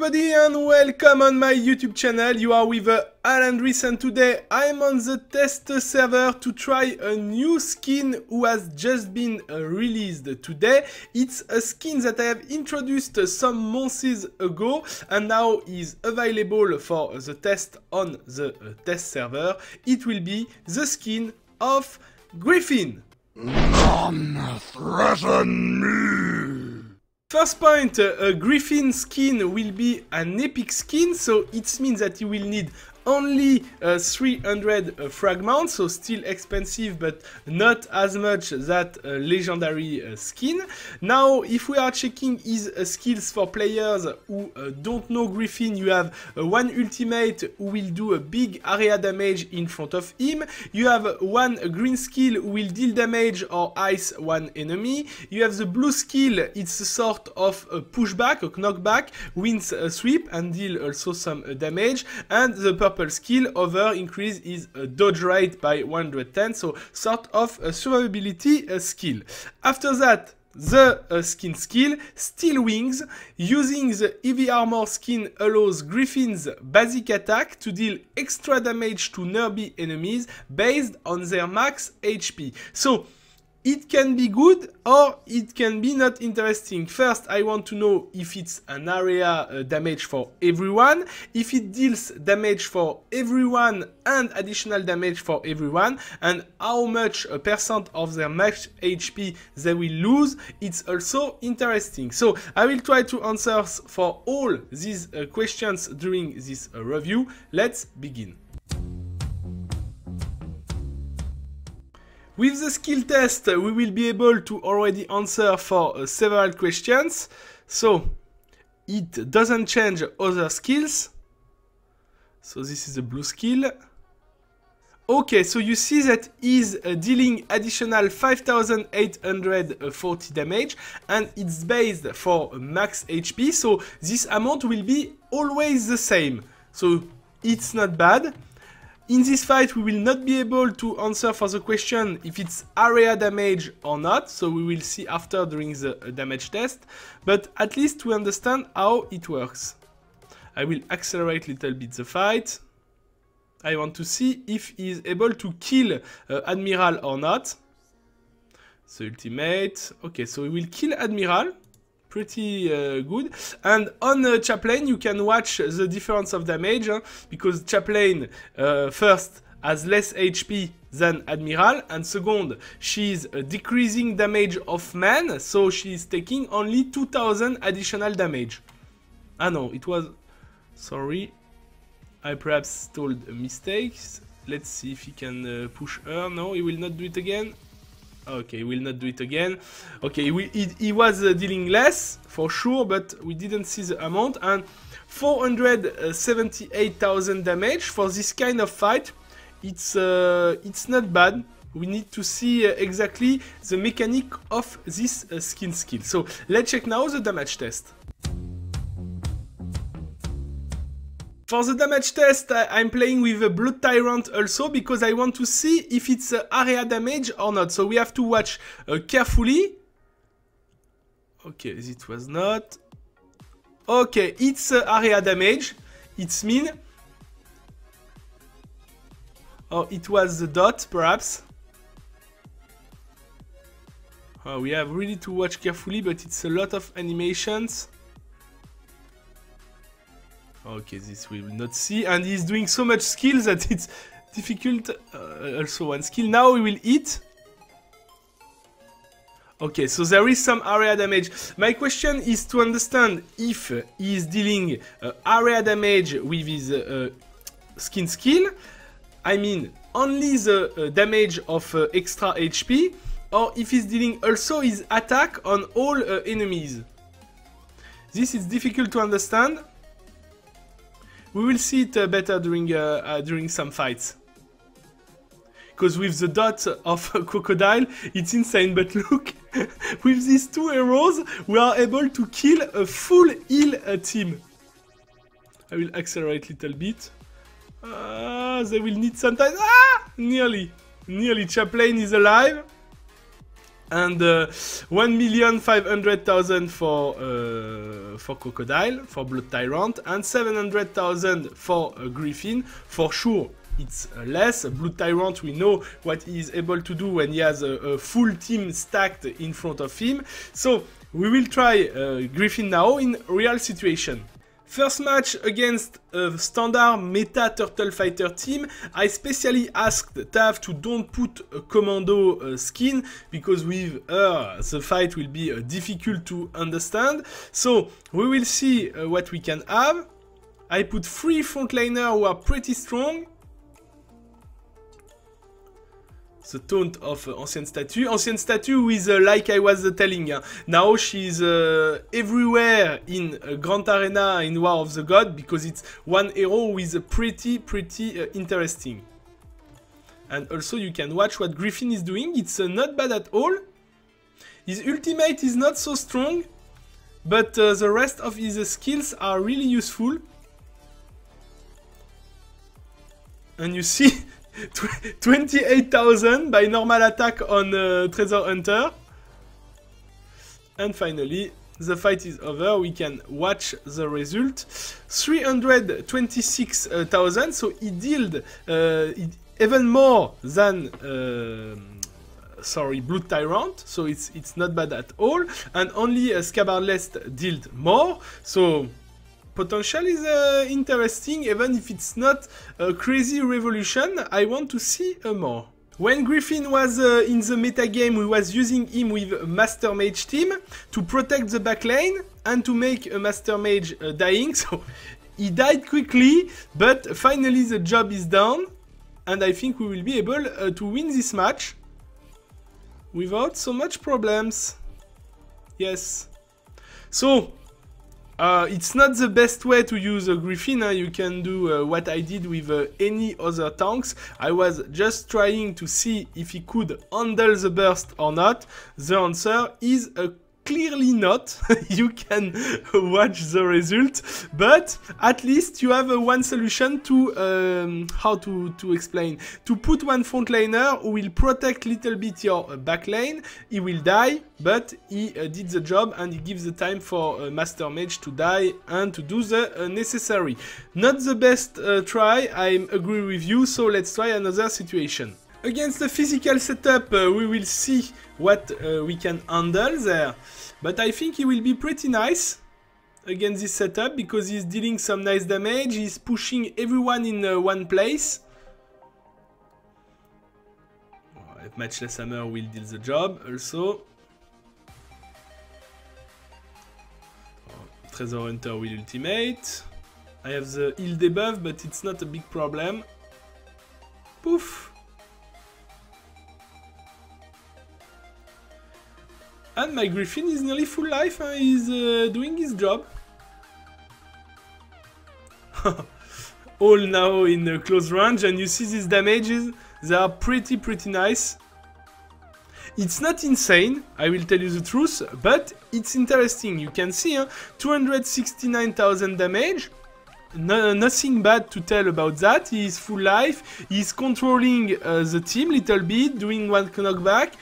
everybody and welcome on my YouTube channel. You are with Alendris and today I'm on the test server to try a new skin who has just been released today. It's a skin that I have introduced some months ago and now is available for the test on the test server. It will be the skin of Griffin. None threaten me! First point, a Griffin skin will be an epic skin, so it means that you will need only 300 fragments, so still expensive but not as much that legendary skin. Now if we are checking his skills for players who don't know Griffin, you have one ultimate who will do a big area damage in front of him, you have one green skill who will deal damage or ice one enemy, you have the blue skill, it's a sort of a pushback, a knockback, wins a sweep and deal also some damage, and the purple skill over increase is dodge rate by 110, so sort of a survivability skill. After that, the skin skill, Steel Wings, using the heavy armor skin allows Griffin's basic attack to deal extra damage to nearby enemies based on their max HP. So it can be good or it can be not interesting. First, I want to know if it's an area damage for everyone, if it deals damage for everyone and additional damage for everyone, and how much percent of their max HP they will lose. It's also interesting. So I will try to answer for all these questions during this review. Let's begin. With the skill test, we will be able to already answer for several questions. So, it doesn't change other skills. So this is a blue skill. Okay, so you see that he's dealing additional 5840 damage and it's based for max HP. So this amount will be always the same. So it's not bad. In this fight, we will not be able to answer for the question if it's area damage or not, so we will see after during the damage test, but at least we understand how it works. I will accelerate a little bit the fight. I want to see if he is able to kill Admiral or not. So ultimate, okay, so we will kill Admiral. Pretty good. And on Chaplain you can watch the difference of damage, because Chaplain first has less HP than Admiral, and second she's decreasing damage of man, so she's taking only 2000 additional damage. Ah no, it was, sorry, I perhaps told a mistake. Let's see if he can push her. No, he will not do it again. Okay, he will not do it again. Okay, he was dealing less, for sure, but we didn't see the amount. And 478,000 damage for this kind of fight. It's not bad. We need to see exactly the mechanic of this skin skill. So, let's check now the damage test. For the damage test, I'm playing with a Blood Tyrant also, because I want to see if it's area damage or not. So we have to watch carefully. Okay, it was not. Okay, it's area damage. It's mean. Oh, it was the dot, perhaps. Oh, we have really to watch carefully, but it's a lot of animations. Okay, this we will not see, and he's doing so much skill that it's difficult. Also one skill. Now we will hit. Okay, so there is some area damage. My question is to understand if he is dealing area damage with his skin skill. I mean, only the damage of extra HP, or if he's dealing also his attack on all enemies. This is difficult to understand. We will see it better during some fights. Because with the dot of Crocodile, it's insane. But look, with these two arrows, we are able to kill a full heal team. I will accelerate a little bit. They will need some time. Ah! Nearly. Chaplain is alive. And 1,500,000 for Crocodile, for Blood Tyrant, and 700,000 for Griffin. For sure, it's less. Blood Tyrant, we know what he is able to do when he has a full team stacked in front of him. So we will try Griffin now in real situation. First match against a standard meta Turtle Fighter team. I specially asked Tav to don't put a commando skin because with her the fight will be difficult to understand. So we will see what we can have. I put 3 frontliners who are pretty strong. The taunt of Ancienne Statue. Ancienne Statue is like I was telling. Now she's everywhere in Grand Arena in War of the God because it's one hero with a pretty interesting. And also you can watch what Griffin is doing. It's not bad at all. His ultimate is not so strong, but the rest of his skills are really useful. And you see 28,000 by normal attack on Treasure Hunter. And finally, the fight is over. We can watch the result. 326,000. So he dealt even more than Blood Tyrant. So it's not bad at all. And only Scabbardless dealt more. So potential is interesting, even if it's not a crazy revolution. I want to see more. When Griffin was in the metagame, we was using him with a Master Mage team to protect the back lane and to make a Master Mage dying. So he died quickly, but finally the job is done. And I think we will be able to win this match without so much problems. Yes. So it's not the best way to use a Griffin. You can do what I did with any other tanks. I was just trying to see if he could handle the burst or not. The answer is clearly not. You can watch the result, but at least you have one solution to how to explain. To put one frontliner who will protect little bit your back lane. He will die, but he did the job and he gives the time for Master Mage to die and to do the necessary. Not the best try, I agree with you, so let's try another situation. Against the physical setup, we will see what we can handle there. But I think he will be pretty nice against this setup because he's dealing some nice damage. He's pushing everyone in one place. Matchless Hammer will deal the job also. Treasure Hunter will ultimate. I have the heal debuff, but it's not a big problem. Poof! And my Griffin is nearly full life, he's doing his job. All now in close range, and you see these damages, they are pretty nice. It's not insane, I will tell you the truth, but it's interesting. You can see 269,000 damage. Nothing bad to tell about that. He is full life, he's controlling the team little bit, doing one knockback.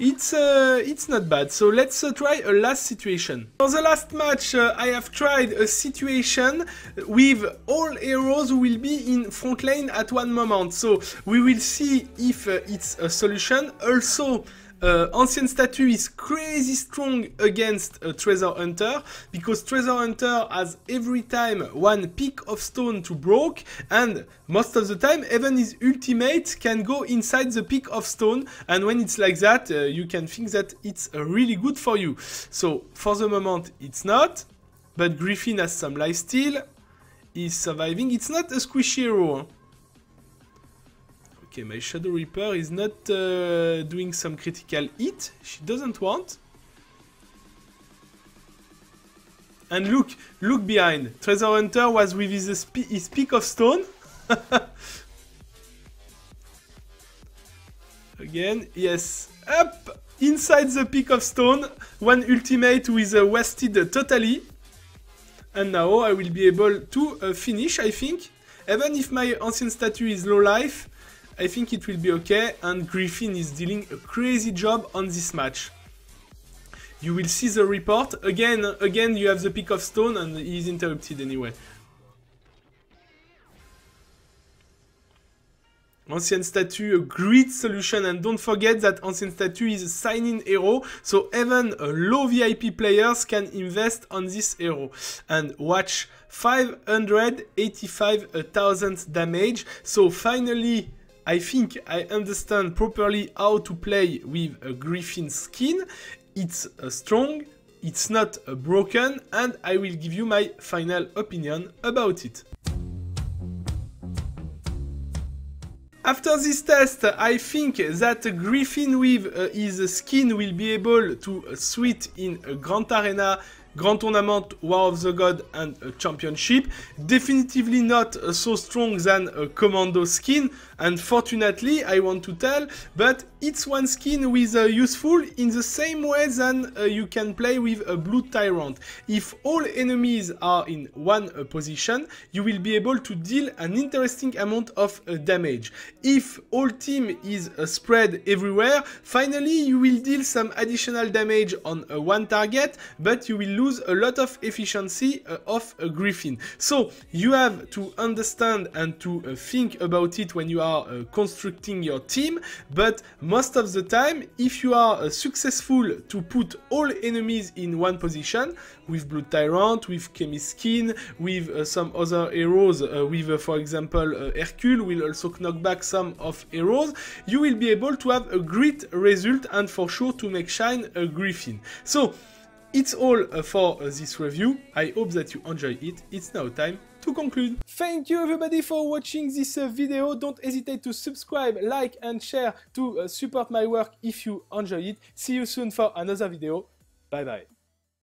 It's not bad. So let's try a last situation. For the last match, I have tried a situation with all heroes who will be in front lane at one moment. So we will see if it's a solution. Also, Ancienne Statue is crazy strong against Treasure Hunter because Treasure Hunter has every time one pick of stone to broke, and most of the time even his ultimate can go inside the pick of stone, and when it's like that you can think that it's really good for you. So for the moment it's not, but Griffin has some lifesteal, he's surviving. It's not a squishy hero. Okay, my Shadow Reaper is not doing some critical hit. She doesn't want. And look behind. Treasure Hunter was with his pick of stone. Again, yes. Up! Inside the pick of stone. One ultimate with wasted totally. And now I will be able to finish, I think. Even if my Ancienne Statue is low life, I think it will be okay, and Griffin is dealing a crazy job on this match. you will see the report. Again, you have the pick of stone and he's interrupted anyway. Ancient Statue, a great solution, and don't forget that Ancient Statue is a sign-in hero, so even low VIP players can invest on this hero. And watch, 585,000 damage, so finally I think I understand properly how to play with a Griffin skin. It's strong, it's not broken, and I will give you my final opinion about it. After this test, I think that Griffin with his skin will be able to suit in a Grand Arena, Grand Tournament, War of the God and a Championship. Definitively not so strong than a Commando skin, unfortunately, I want to tell, but it's one skin with useful in the same way than you can play with a Blue Tyrant. If all enemies are in one position, you will be able to deal an interesting amount of damage. If all team is spread everywhere, finally you will deal some additional damage on one target, but you will lose a lot of efficiency of a Griffin. So you have to understand and to think about it when you are constructing your team, but most of the time, if you are successful to put all enemies in one position, with Blue Tyrant, with Chemist Skin, with some other heroes, with for example Hercule will also knock back some of heroes, you will be able to have a great result and for sure to make shine a Griffin. So it's all for this review. I hope that you enjoy it. It's now time to conclude. Thank you everybody for watching this video. Don't hesitate to subscribe, like and share to support my work if you enjoy it. See you soon for another video. Bye bye.